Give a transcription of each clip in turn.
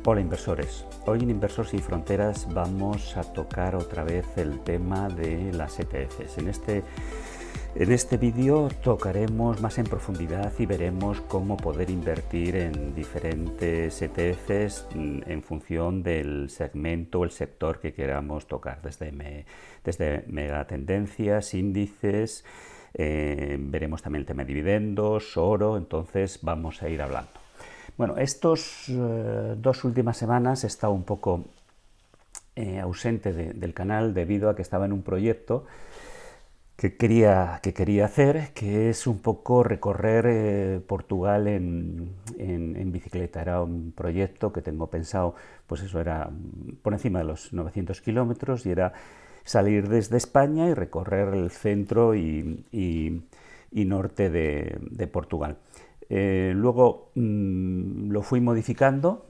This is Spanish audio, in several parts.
Hola inversores, hoy en Inversor Sin Fronteras vamos a tocar otra vez el tema de las ETFs. En este vídeo tocaremos más en profundidad y veremos cómo poder invertir en diferentes ETFs en función del segmento o el sector que queramos tocar, desde megatendencias, índices, veremos también el tema de dividendos, oro, entonces vamos a ir hablando. Bueno, estos 2 últimas semanas he estado un poco ausente del canal debido a que estaba en un proyecto que quería hacer, que es un poco recorrer Portugal en bicicleta. Era un proyecto que tengo pensado, pues eso era por encima de los 900 kilómetros y era salir desde España y recorrer el centro y norte de Portugal. Luego lo fui modificando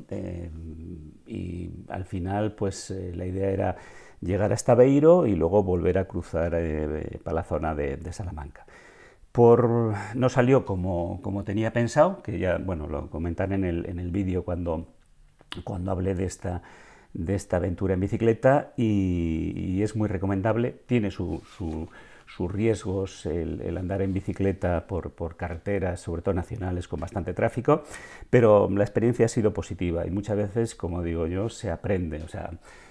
y al final pues la idea era llegar hasta Beiro y luego volver a cruzar para la zona de Salamanca. No salió como tenía pensado, que ya bueno, lo comentaré en el vídeo cuando hablé de esta aventura en bicicleta y es muy recomendable. Tiene sus riesgos el andar en bicicleta por carreteras, sobre todo nacionales, con bastante tráfico, pero la experiencia ha sido positiva y muchas veces, como digo yo, se aprende. O sea,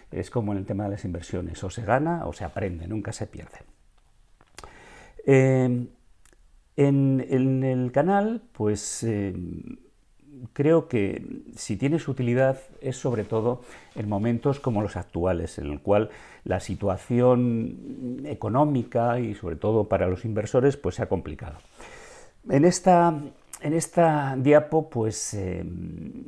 es como en el tema de las inversiones, o se gana o se aprende, nunca se pierde. En el canal, pues creo que si tiene su utilidad es sobre todo en momentos como los actuales, en el cual la situación económica y sobre todo para los inversores pues se ha complicado. En esta diapo pues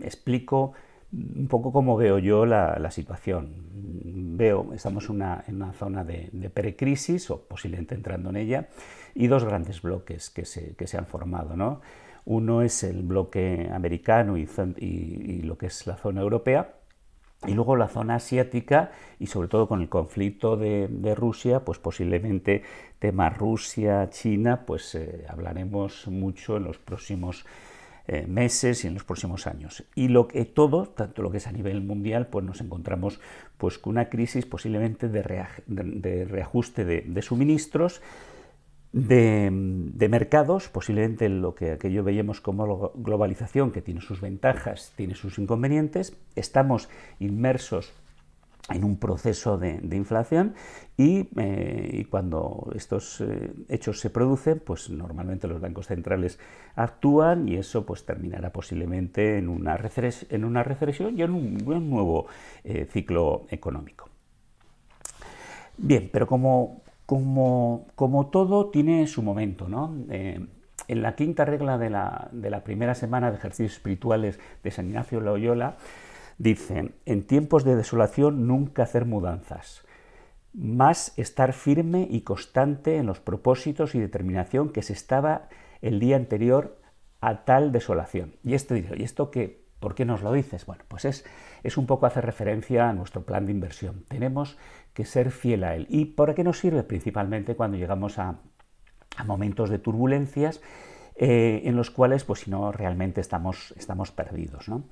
explico un poco cómo veo yo la situación. Estamos en una zona de precrisis o posiblemente entrando en ella y dos grandes bloques que se han formado, ¿no? Uno es el bloque americano y lo que es la zona europea, y luego la zona asiática y sobre todo con el conflicto de Rusia, pues posiblemente tema Rusia-China, pues hablaremos mucho en los próximos meses y en los próximos años. Y tanto lo que es a nivel mundial, pues nos encontramos pues con una crisis posiblemente de reajuste de suministros, de mercados, posiblemente aquello veíamos como globalización, que tiene sus ventajas, tiene sus inconvenientes. Estamos inmersos en un proceso de inflación y cuando estos hechos se producen, pues normalmente los bancos centrales actúan y eso pues terminará posiblemente en una recesión y en un nuevo ciclo económico. Bien, pero como todo tiene su momento, ¿no? En la quinta regla de la primera semana de ejercicios espirituales de San Ignacio de Loyola dicen: en tiempos de desolación nunca hacer mudanzas, más estar firme y constante en los propósitos y determinación que se estaba el día anterior a tal desolación. ¿Y esto qué? ¿Por qué nos lo dices? Bueno, pues es un poco hacer referencia a nuestro plan de inversión. Tenemos que ser fiel a él. ¿Y para qué nos sirve? Principalmente cuando llegamos a momentos de turbulencias en los cuales, pues si no, realmente estamos perdidos, ¿no?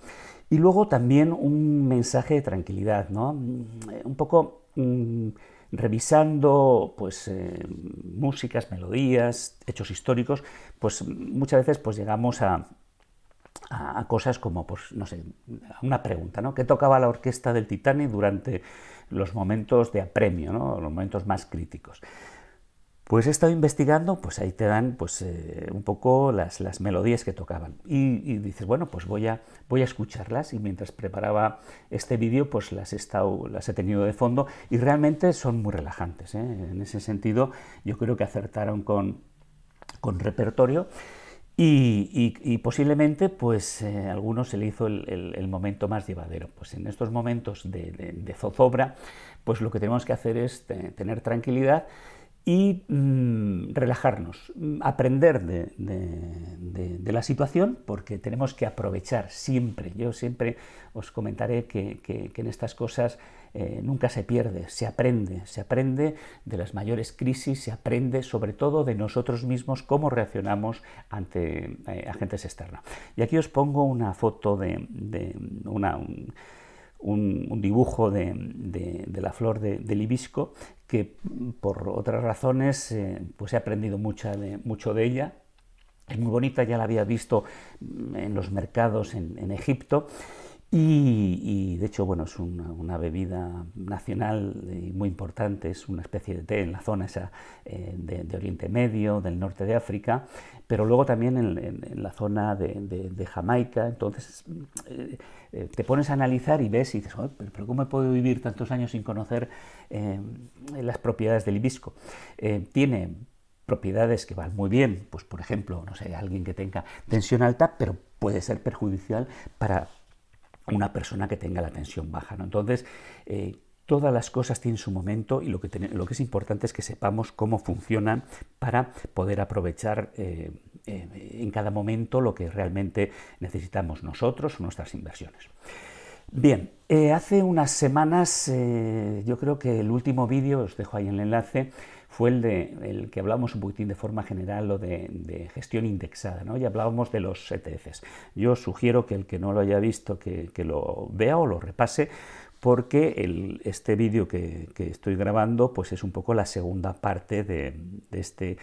Y luego también un mensaje de tranquilidad, ¿no? Un poco revisando pues músicas, melodías, hechos históricos, pues muchas veces pues llegamos a cosas como, pues no sé, una pregunta, ¿no? ¿Qué tocaba la orquesta del Titanic durante los momentos de apremio, ¿no? Los momentos más críticos? Pues he estado investigando, pues ahí te dan pues, un poco las melodías que tocaban. Y dices, bueno, pues voy a escucharlas, y mientras preparaba este vídeo pues las he tenido de fondo y realmente son muy relajantes, ¿eh? En ese sentido yo creo que acertaron con repertorio. Y posiblemente pues a algunos se le hizo el momento más llevadero. Pues en estos momentos de zozobra, pues lo que tenemos que hacer es tener tranquilidad y relajarnos, aprender de la situación, porque tenemos que aprovechar siempre. Yo siempre os comentaré que en estas cosas nunca se pierde, se aprende de las mayores crisis, se aprende sobre todo de nosotros mismos, cómo reaccionamos ante agentes externos. Y aquí os pongo una foto de un dibujo de la flor del hibisco, que por otras razones pues he aprendido mucho de ella. Es muy bonita, ya la había visto en los mercados en Egipto. Y de hecho, bueno, es una bebida nacional y muy importante, es una especie de té en la zona esa de Oriente Medio, del norte de África, pero luego también en la zona de Jamaica. Entonces te pones a analizar y ves y dices, oh, pero ¿cómo he podido vivir tantos años sin conocer las propiedades del hibisco? Tiene propiedades que van muy bien, pues por ejemplo, no sé, alguien que tenga tensión alta, pero puede ser perjudicial para una persona que tenga la tensión baja, ¿no? Entonces, todas las cosas tienen su momento y lo que es importante es que sepamos cómo funcionan para poder aprovechar en cada momento lo que realmente necesitamos nosotros o nuestras inversiones. Bien, hace unas semanas, yo creo que el último vídeo, os dejo ahí el enlace, fue el que hablamos un poquitín de forma general, lo de gestión indexada, ¿no? Y hablábamos de los ETFs. Yo os sugiero que el que no lo haya visto, que lo vea o lo repase, porque este vídeo que estoy grabando pues es un poco la segunda parte de este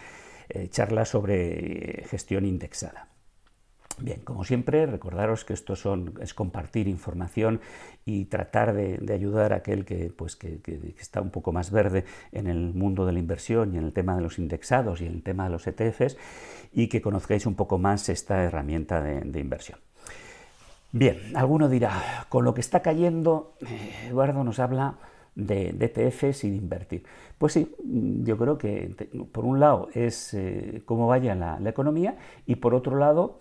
charla sobre gestión indexada. Bien, como siempre, recordaros que esto es compartir información y tratar de ayudar a aquel que está un poco más verde en el mundo de la inversión y en el tema de los indexados y en el tema de los ETFs, y que conozcáis un poco más esta herramienta de inversión. Bien, alguno dirá, con lo que está cayendo, Eduardo nos habla de ETFs y de invertir. Pues sí, yo creo que por un lado es cómo vaya la economía, y por otro lado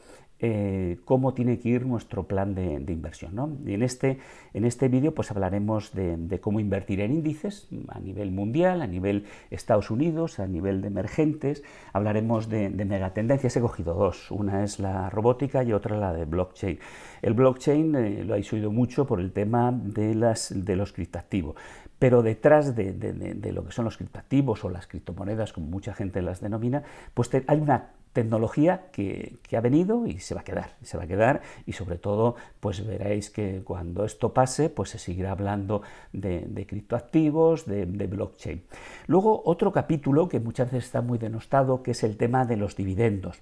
cómo tiene que ir nuestro plan de inversión, ¿no? Y en este vídeo pues hablaremos de cómo invertir en índices a nivel mundial, a nivel Estados Unidos, a nivel de emergentes. Hablaremos de megatendencias. He cogido dos, una es la robótica y otra la de blockchain. El blockchain lo habéis oído mucho por el tema de los criptoactivos, pero detrás de lo que son los criptoactivos o las criptomonedas, como mucha gente las denomina, pues hay una tecnología que ha venido y se va a quedar, y sobre todo pues veréis que cuando esto pase pues se seguirá hablando de criptoactivos, de blockchain. Luego otro capítulo que muchas veces está muy denostado, que es el tema de los dividendos.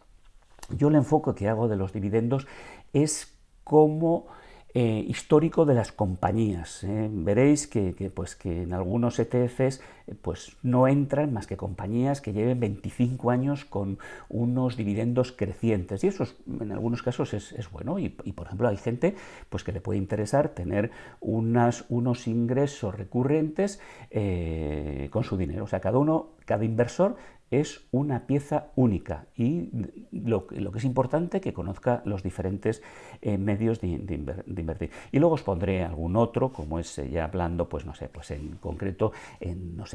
Yo el enfoque que hago de los dividendos es como histórico de las compañías. Veréis que en algunos ETFs pues no entran más que compañías que lleven 25 años con unos dividendos crecientes, y eso en algunos casos es bueno, y por ejemplo hay gente pues que le puede interesar tener unos ingresos recurrentes con su dinero. O sea, cada inversor es una pieza única, y lo que es importante, que conozca los diferentes medios de invertir. Y luego os pondré algún otro, como es ya hablando, pues no sé, pues en concreto,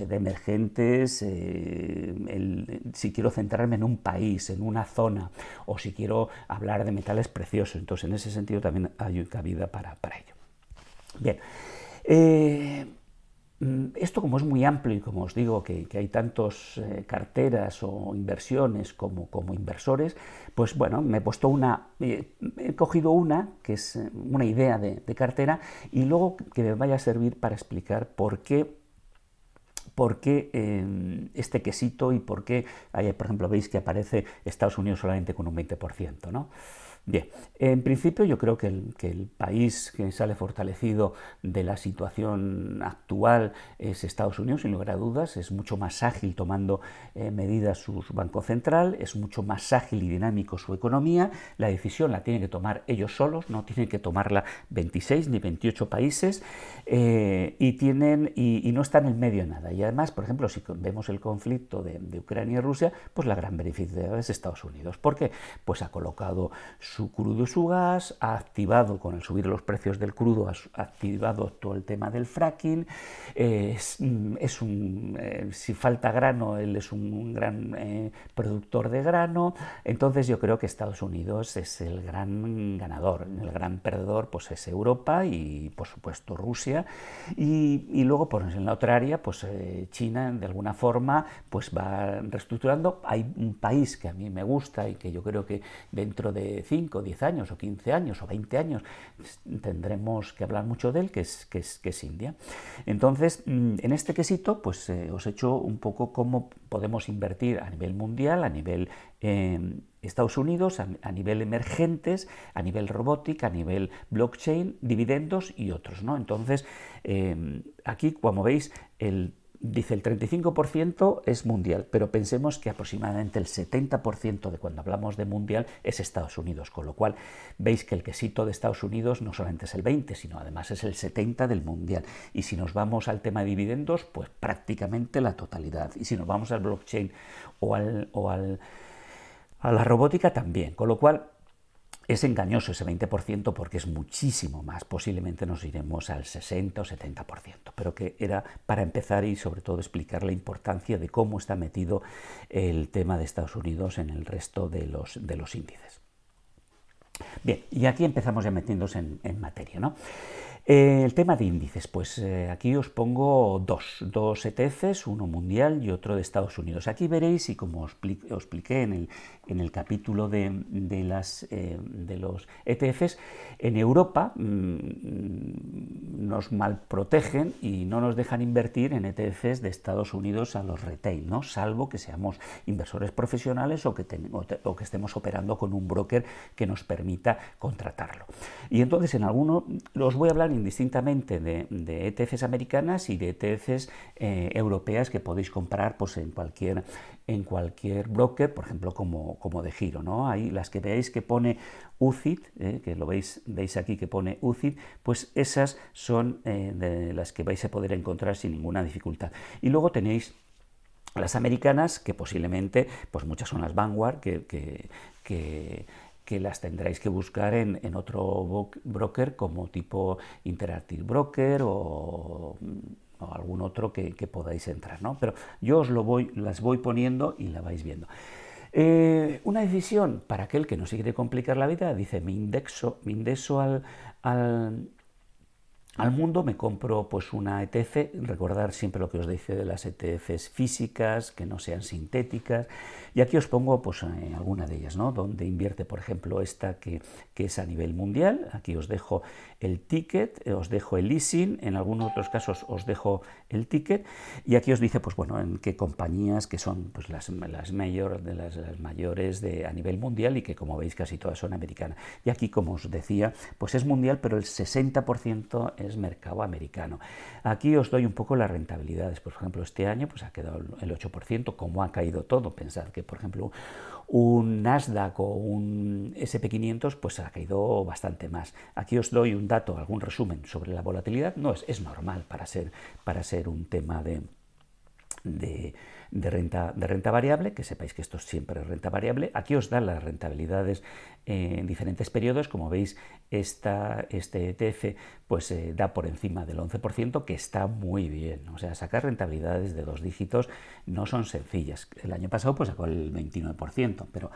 de emergentes, si quiero centrarme en un país, en una zona, o si quiero hablar de metales preciosos. Entonces, en ese sentido también hay cabida para ello. Bien. Esto, como es muy amplio y como os digo que hay tantos carteras o inversiones como inversores, pues bueno, me he puesto he cogido una que es una idea de cartera, y luego que me vaya a servir para explicar por qué este quesito y por qué, por ejemplo, veis que aparece Estados Unidos solamente con un 20%, ¿no? Bien, en principio yo creo que el país que sale fortalecido de la situación actual es Estados Unidos, sin lugar a dudas. Es mucho más ágil tomando medidas su Banco Central, es mucho más ágil y dinámico su economía. La decisión la tienen que tomar ellos solos, no tienen que tomarla 26 ni 28 países, y no está en el medio de nada. Y además, por ejemplo, si vemos el conflicto de Ucrania y Rusia, pues la gran beneficiaria es Estados Unidos. ¿Por qué? Pues ha colocado su crudo y su gas, ha activado, con el subir los precios del crudo, ha activado todo el tema del fracking, si falta grano, él es un gran productor de grano. Entonces yo creo que Estados Unidos es el gran ganador. El gran perdedor pues es Europa y por supuesto Rusia, y luego pues, en la otra área pues China de alguna forma pues va reestructurando. Hay un país que a mí me gusta y que yo creo que dentro de 5, 10 años o 15 años o 20 años tendremos que hablar mucho de él, que es India. Entonces, en este quesito pues os he hecho un poco cómo podemos invertir a nivel mundial, a nivel Estados Unidos, a nivel emergentes, a nivel robótica, a nivel blockchain, dividendos y otros, ¿no? Entonces, aquí, como veis, dice el 35% es mundial, pero pensemos que aproximadamente el 70% de cuando hablamos de mundial es Estados Unidos, con lo cual veis que el quesito de Estados Unidos no solamente es el 20, sino además es el 70 del mundial. Y si nos vamos al tema de dividendos, pues prácticamente la totalidad. Y si nos vamos al blockchain o a la robótica también, con lo cual es engañoso ese 20% porque es muchísimo más, posiblemente nos iremos al 60 o 70%, pero que era para empezar y sobre todo explicar la importancia de cómo está metido el tema de Estados Unidos en el resto de los índices. Bien, y aquí empezamos ya metiéndose en materia, ¿no? El tema de índices, pues aquí os pongo dos ETFs, uno mundial y otro de Estados Unidos. Aquí veréis, y como os expliqué en el capítulo de los ETFs, en Europa nos malprotegen y no nos dejan invertir en ETFs de Estados Unidos a los retail, ¿no? Salvo que seamos inversores profesionales o que estemos operando con un broker que nos permita contratarlo. Y entonces en alguno os voy a hablar indistintamente de ETFs americanas y de ETFs europeas que podéis comprar pues, en cualquier broker, por ejemplo, como de giro, ¿no? Ahí las que veáis que pone UCIT, que lo veis aquí que pone UCIT, pues esas son de las que vais a poder encontrar sin ninguna dificultad. Y luego tenéis las americanas, que posiblemente, pues muchas son las Vanguard, que las tendréis que buscar en otro broker como tipo Interactive Broker o algún otro que podáis entrar, ¿no? Pero yo las voy poniendo y la vais viendo. Una decisión para aquel que no se quiere complicar la vida, dice, me indexo al mundo, me compro pues una ETF, recordar siempre lo que os dice de las ETFs físicas, que no sean sintéticas, y aquí os pongo pues alguna de ellas, ¿no? Donde invierte, por ejemplo, esta que es a nivel mundial. Aquí os dejo el ticket, os dejo el leasing, en algunos otros casos os dejo el ticket, y aquí os dice pues bueno, en qué compañías que son pues las mayores a nivel mundial y que como veis casi todas son americanas. Y aquí, como os decía, pues es mundial, pero el 60% es mercado americano. Aquí os doy un poco las rentabilidades. Por ejemplo, este año pues ha quedado el 8%, como ha caído todo. Pensad que, por ejemplo, un Nasdaq o un SP500 pues ha caído bastante más. Aquí os doy un dato, algún resumen sobre la volatilidad. No es normal para ser un tema de renta variable, que sepáis que esto siempre es renta variable. Aquí os dan las rentabilidades en diferentes periodos. Como veis, este ETF pues da por encima del 11%, que está muy bien. O sea, sacar rentabilidades de 2 dígitos no son sencillas. El año pasado pues sacó el 29%, pero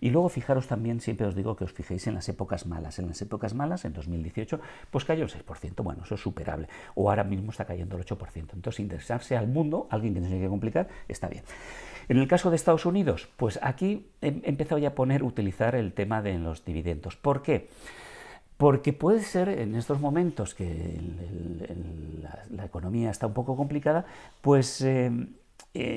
y luego fijaros también, siempre os digo que os fijéis en las épocas malas. En las épocas malas, en 2018, pues cayó el 6%. Bueno, eso es superable. O ahora mismo está cayendo el 8%. Entonces, indexarse al mundo, alguien que no se quiere complicar, está bien. En el caso de Estados Unidos, pues aquí he empezado ya a utilizar el tema de los dividendos. ¿Por qué? Porque puede ser en estos momentos que la economía está un poco complicada, pues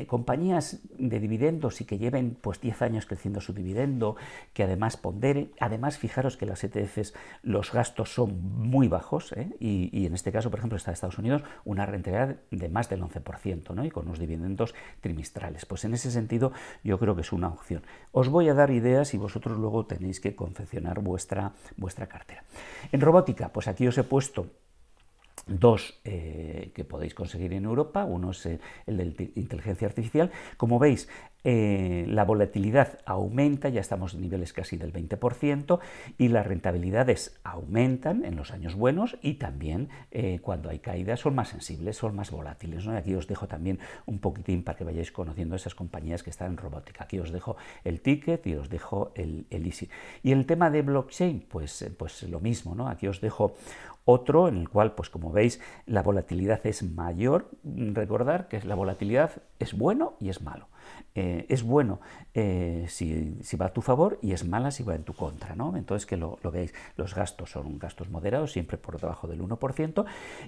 compañías de dividendos y que lleven pues 10 años creciendo su dividendo, que además pondere, además fijaros que las ETFs los gastos son muy bajos, y en este caso, por ejemplo, está Estados Unidos, una rentabilidad de más del 11%, ¿no? Y con unos dividendos trimestrales. Pues en ese sentido yo creo que es una opción. Os voy a dar ideas y vosotros luego tenéis que confeccionar vuestra cartera. En robótica, pues aquí os he puesto dos que podéis conseguir en Europa. Uno es el de inteligencia artificial. Como veis, la volatilidad aumenta, ya estamos en niveles casi del 20%, y las rentabilidades aumentan en los años buenos y también cuando hay caídas son más sensibles, son más volátiles, ¿no? Y aquí os dejo también un poquitín para que vayáis conociendo esas compañías que están en robótica. Aquí os dejo el ticket y os dejo el ISIN. Y el tema de blockchain, pues lo mismo, ¿no? Aquí os dejo otro en el cual, pues como veis, la volatilidad es mayor. Recordar que la volatilidad es bueno y es malo. Es bueno si va a tu favor y es mala si va en tu contra, ¿no? Entonces que lo veáis, los gastos son gastos moderados, siempre por debajo del 1%,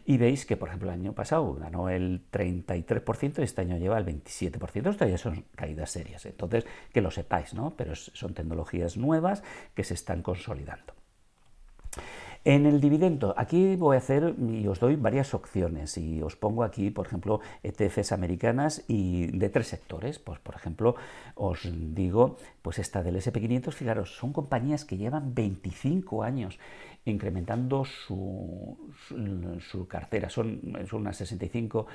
y veis que, por ejemplo, el año pasado ganó el 33% y este año lleva el 27%, esto ya son caídas serias, entonces que lo sepáis, ¿no? Pero son tecnologías nuevas que se están consolidando. En el dividendo, aquí voy a hacer y os doy varias opciones y os pongo aquí, por ejemplo, ETFs americanas y de 3 sectores. Pues, por ejemplo, os digo, pues esta del SP500, fijaros, son compañías que llevan 25 años incrementando su cartera. Son unas 65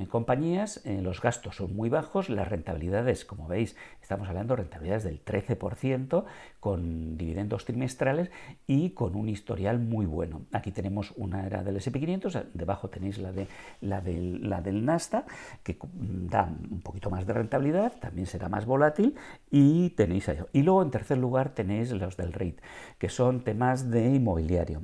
compañías, los gastos son muy bajos, las rentabilidades, como veis, estamos hablando de rentabilidades del 13%, con dividendos trimestrales y con un historial muy bueno. Aquí tenemos una era del SP500, debajo tenéis la del Nasdaq, que da un poquito más de rentabilidad, también será más volátil, y tenéis ahí. Y luego en tercer lugar tenéis los del REIT, que son temas de inmobiliario.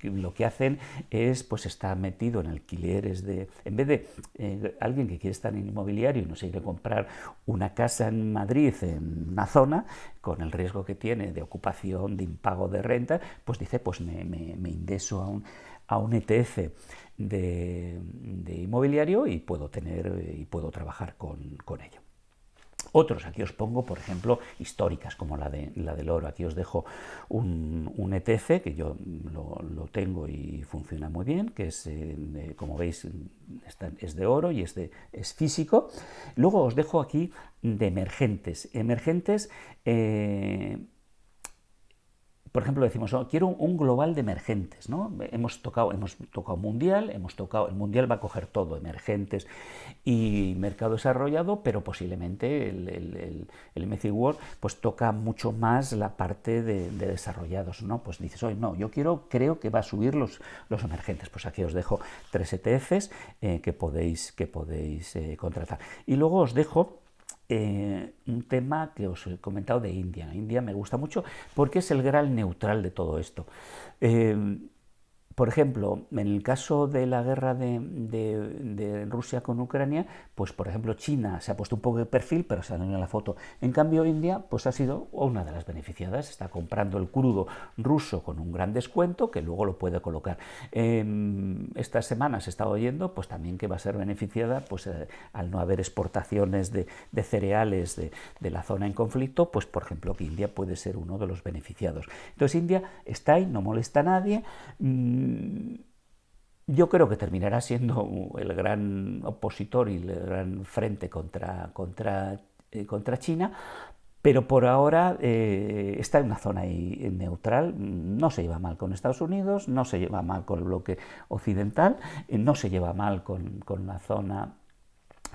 Lo que hacen es, pues está metido en alquileres en vez de alguien que quiere estar en inmobiliario y no se quiere comprar una casa en Madrid, en una zona, con el riesgo que tiene de ocupación, de impago de renta, pues dice, pues me indeso a un ETF de inmobiliario y puedo trabajar con ello. Otros, aquí os pongo, por ejemplo, históricas, como la del oro. Aquí os dejo un ETF que yo lo tengo y funciona muy bien, que es, como veis, es de oro y es físico. Luego os dejo aquí de emergentes. Emergentes, por ejemplo, decimos, oh, quiero un global de emergentes, ¿no? Hemos tocado mundial, el mundial va a coger todo, emergentes y mercado desarrollado, pero posiblemente el MSCI World pues toca mucho más la parte de desarrollados, ¿no? Pues dices, oye, no, yo creo que va a subir los emergentes. Pues aquí os dejo 3 ETFs que podéis contratar. Y luego os dejo un tema que os he comentado de India. India me gusta mucho porque es el gran neutral de todo esto. Por ejemplo, en el caso de la guerra de Rusia con Ucrania, pues por ejemplo China se ha puesto un poco de perfil, pero sale en la foto. En cambio India pues ha sido una de las beneficiadas, está comprando el crudo ruso con un gran descuento que luego lo puede colocar. Estas semanas he estado oyendo pues también que va a ser beneficiada pues al no haber exportaciones de cereales de la zona en conflicto, pues por ejemplo que India puede ser uno de los beneficiados. Entonces India está ahí, no molesta a nadie. Yo creo que terminará siendo el gran opositor y el gran frente contra China, pero por ahora está en una zona ahí neutral, no se lleva mal con Estados Unidos, no se lleva mal con el bloque occidental, no se lleva mal con la zona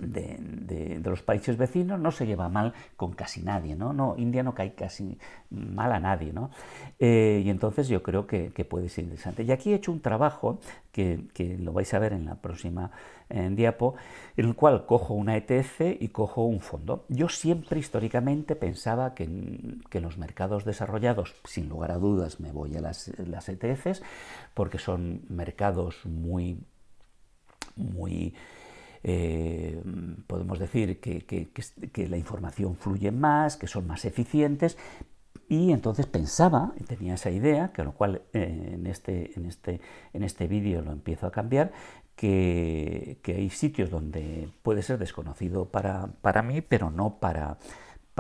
de los países vecinos, no se lleva mal con casi nadie, ¿no? India no cae casi mal a nadie, ¿no? Y entonces yo creo que puede ser interesante. Y aquí he hecho un trabajo que lo vais a ver en la próxima diapo, en el cual cojo una ETF y cojo un fondo. Yo siempre históricamente pensaba que en los mercados desarrollados, sin lugar a dudas, me voy a las ETFs, porque son mercados muy podemos decir que la información fluye más, que son más eficientes, y entonces pensaba, y tenía esa idea, que a lo cual en este vídeo lo empiezo a cambiar, que hay sitios donde puede ser desconocido para mí, pero no para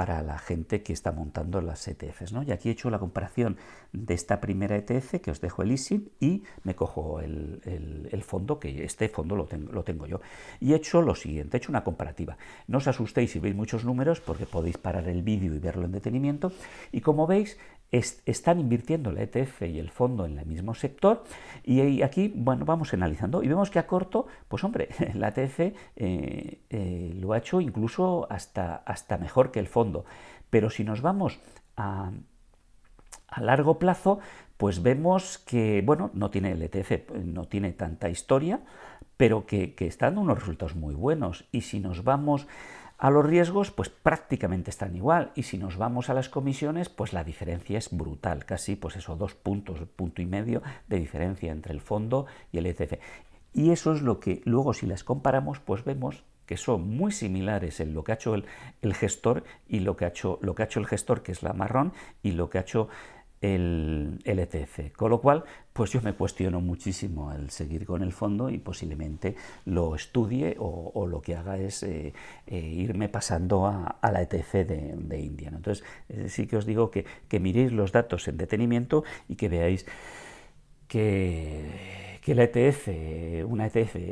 para la gente que está montando las ETFs, ¿no? Y aquí he hecho la comparación de esta primera ETF, que os dejo el ISIN, y me cojo el fondo, que este fondo lo tengo yo. Y he hecho lo siguiente, he hecho una comparativa. No os asustéis si veis muchos números, porque podéis parar el vídeo y verlo en detenimiento. Y como veis, están invirtiendo la ETF y el fondo en el mismo sector, y aquí, bueno, vamos analizando y vemos que a corto, pues hombre, la ETF lo ha hecho incluso hasta mejor que el fondo, pero si nos vamos a largo plazo, pues vemos que, bueno, no tiene el ETF, no tiene tanta historia, pero que está dando unos resultados muy buenos. Y si nos vamos a los riesgos, pues prácticamente están igual, y si nos vamos a las comisiones, pues la diferencia es brutal, casi pues eso, 2 puntos, 1,5 puntos de diferencia entre el fondo y el ETF. Y eso es lo que luego, si las comparamos, pues vemos que son muy similares en lo que ha hecho el gestor y lo que ha hecho el gestor, que es la marrón, y lo que ha hecho el ETF, con lo cual pues yo me cuestiono muchísimo el seguir con el fondo y posiblemente lo estudie o lo que haga es irme pasando a la ETF de India, ¿no? Entonces sí que os digo que miréis los datos en detenimiento y que veáis que la ETF,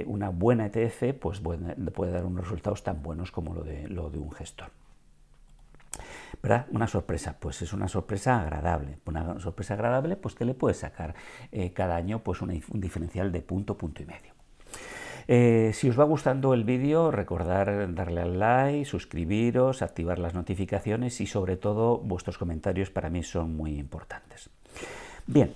una buena ETF, pues puede dar unos resultados tan buenos como lo de un gestor. ¿Verdad? Una sorpresa, pues es una sorpresa agradable, pues que le puedes sacar cada año pues un diferencial de punto y medio. Si os va gustando el vídeo, recordad darle al like, suscribiros, activar las notificaciones y sobre todo vuestros comentarios para mí son muy importantes. Bien,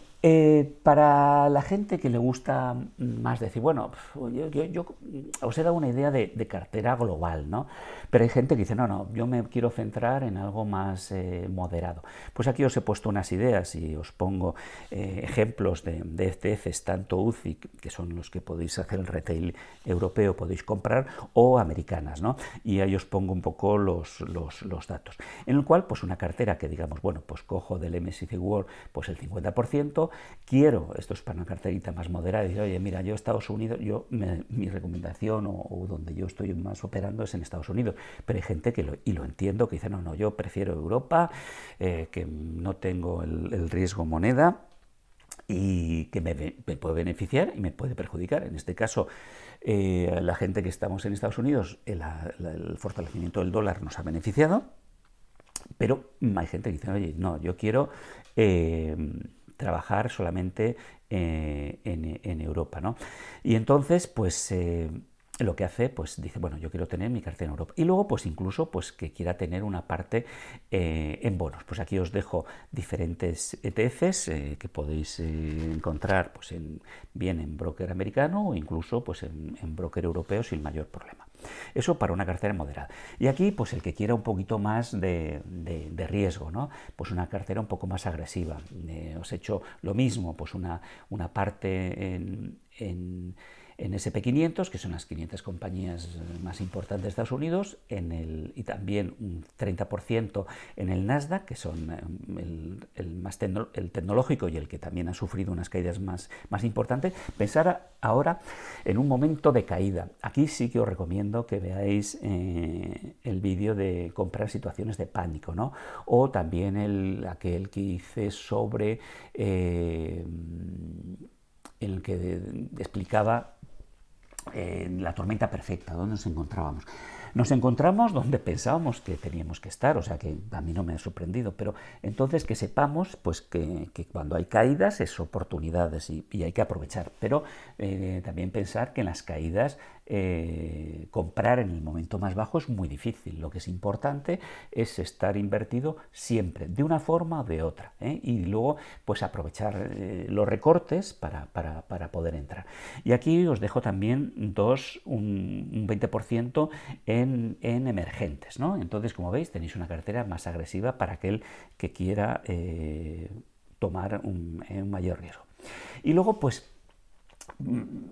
para la gente que le gusta más decir, bueno, yo os he dado una idea de cartera global, ¿no? Pero hay gente que dice, no, yo me quiero centrar en algo más moderado. Pues aquí os he puesto unas ideas y os pongo ejemplos de ETFs, tanto UCI, que son los que podéis hacer el retail europeo, podéis comprar, o americanas, ¿no? Y ahí os pongo un poco los datos. En el cual, pues una cartera que digamos, bueno, pues cojo del MSCI World pues el 50%, quiero, esto es para una carterita más moderada, y digo, oye, mira, yo Estados Unidos, mi recomendación o donde yo estoy más operando es en Estados Unidos, pero hay gente que lo entiendo, que dice, no, yo prefiero Europa, que no tengo el riesgo moneda y que me puede beneficiar y me puede perjudicar. En este caso, la gente que estamos en Estados Unidos, el fortalecimiento del dólar nos ha beneficiado, pero hay gente que dice, oye, no, yo quiero trabajar solamente en Europa, ¿no? Y entonces, pues lo que hace, pues dice, bueno, yo quiero tener mi cartera en Europa. Y luego, pues incluso, pues que quiera tener una parte en bonos. Pues aquí os dejo diferentes ETFs que podéis encontrar, pues bien en broker americano o incluso pues en broker europeo sin mayor problema. Eso para una cartera moderada. Y aquí, pues el que quiera un poquito más de riesgo, ¿no? Pues una cartera un poco más agresiva. Os he hecho lo mismo, pues una parte en SP500, que son las 500 compañías más importantes de Estados Unidos, y también un 30% en el Nasdaq, que son el tecnológico y el que también ha sufrido unas caídas más importantes. Pensar ahora en un momento de caída. Aquí sí que os recomiendo que veáis el vídeo de comprar situaciones de pánico, ¿no? O también aquel que hice sobre el que explicaba la tormenta perfecta, ¿dónde nos encontrábamos? Nos encontramos donde pensábamos que teníamos que estar, o sea que a mí no me ha sorprendido, pero entonces que sepamos pues que cuando hay caídas es oportunidades y hay que aprovechar, pero también pensar que en las caídas comprar en el momento más bajo es muy difícil. Lo que es importante es estar invertido siempre, de una forma o de otra, y luego pues aprovechar los recortes para poder entrar. Y aquí os dejo también un 20% en emergentes, ¿no? Entonces, como veis, tenéis una cartera más agresiva para aquel que quiera tomar un mayor riesgo. Y luego, pues,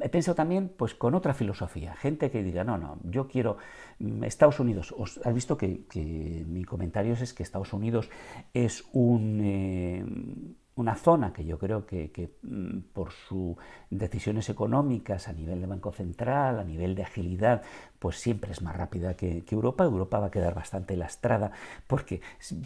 he pensado también pues con otra filosofía, gente que diga, no, yo quiero Estados Unidos. Has visto que mi comentario es que Estados Unidos es una una zona que yo creo que por sus decisiones económicas a nivel de Banco Central, a nivel de agilidad, pues siempre es más rápida que Europa. Europa va a quedar bastante lastrada, porque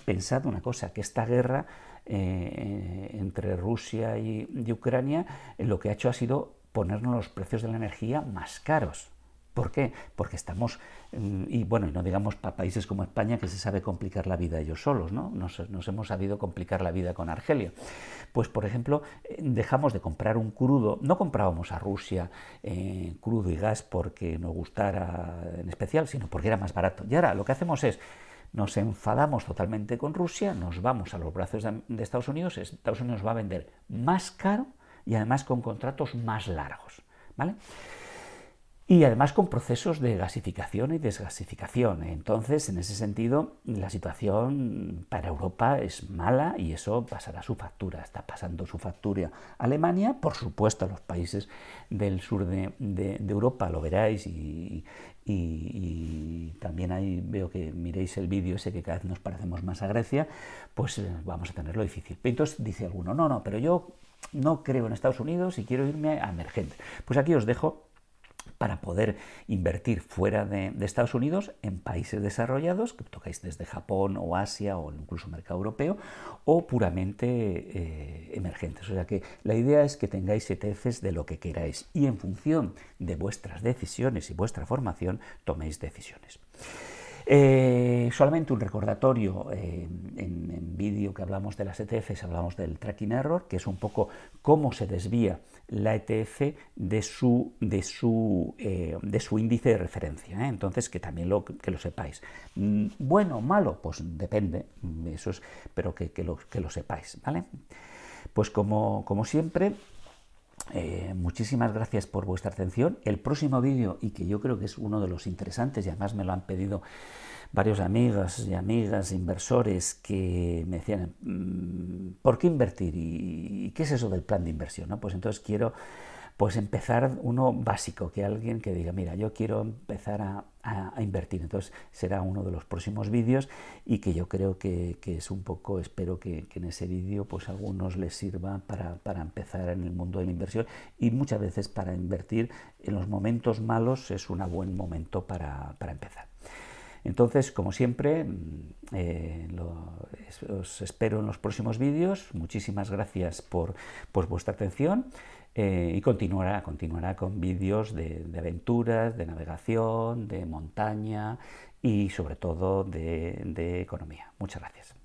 pensad una cosa, que esta guerra entre Rusia y Ucrania lo que ha hecho ha sido ponernos los precios de la energía más caros. ¿Por qué? Porque estamos, y bueno, y no digamos para países como España, que se sabe complicar la vida ellos solos, ¿no? Nos hemos sabido complicar la vida con Argelia. Pues, por ejemplo, dejamos de comprar un crudo, no comprábamos a Rusia crudo y gas porque nos gustara en especial, sino porque era más barato. Y ahora lo que hacemos es, nos enfadamos totalmente con Rusia, nos vamos a los brazos de Estados Unidos va a vender más caro y además con contratos más largos, ¿vale? Y además con procesos de gasificación y desgasificación. Entonces, en ese sentido, la situación para Europa es mala y eso pasará su factura. Está pasando su factura a Alemania, por supuesto a los países del sur de Europa, lo veráis, y también ahí veo que miréis el vídeo ese que cada vez nos parecemos más a Grecia, pues vamos a tenerlo difícil. Entonces dice alguno, no, pero yo no creo en Estados Unidos y quiero irme a emergentes. Pues aquí os dejo para poder invertir fuera de Estados Unidos en países desarrollados, que tocáis desde Japón o Asia o incluso mercado europeo, o puramente emergentes. O sea que la idea es que tengáis ETFs de lo que queráis y en función de vuestras decisiones y vuestra formación toméis decisiones. Solamente un recordatorio, en vídeo que hablamos de las ETFs, hablamos del tracking error, que es un poco cómo se desvía la ETF de su índice de referencia, ¿eh? Entonces, que también lo sepáis. Bueno o malo, pues depende, eso es, pero que lo sepáis, ¿vale? Pues como siempre, muchísimas gracias por vuestra atención. El próximo vídeo, y que yo creo que es uno de los interesantes, y además me lo han pedido varios amigos y amigas inversores que me decían, ¿por qué invertir? ¿Y qué es eso del plan de inversión? ¿No? Pues entonces quiero empezar uno básico, que alguien que diga, mira, yo quiero empezar a invertir. Entonces será uno de los próximos vídeos y que yo creo que es un poco, espero que en ese vídeo pues a algunos les sirva para empezar en el mundo de la inversión, y muchas veces para invertir en los momentos malos es un buen momento para empezar. Entonces, como siempre, os espero en los próximos vídeos. Muchísimas gracias por vuestra atención, y continuará con vídeos de aventuras, de navegación, de montaña y sobre todo de economía. Muchas gracias.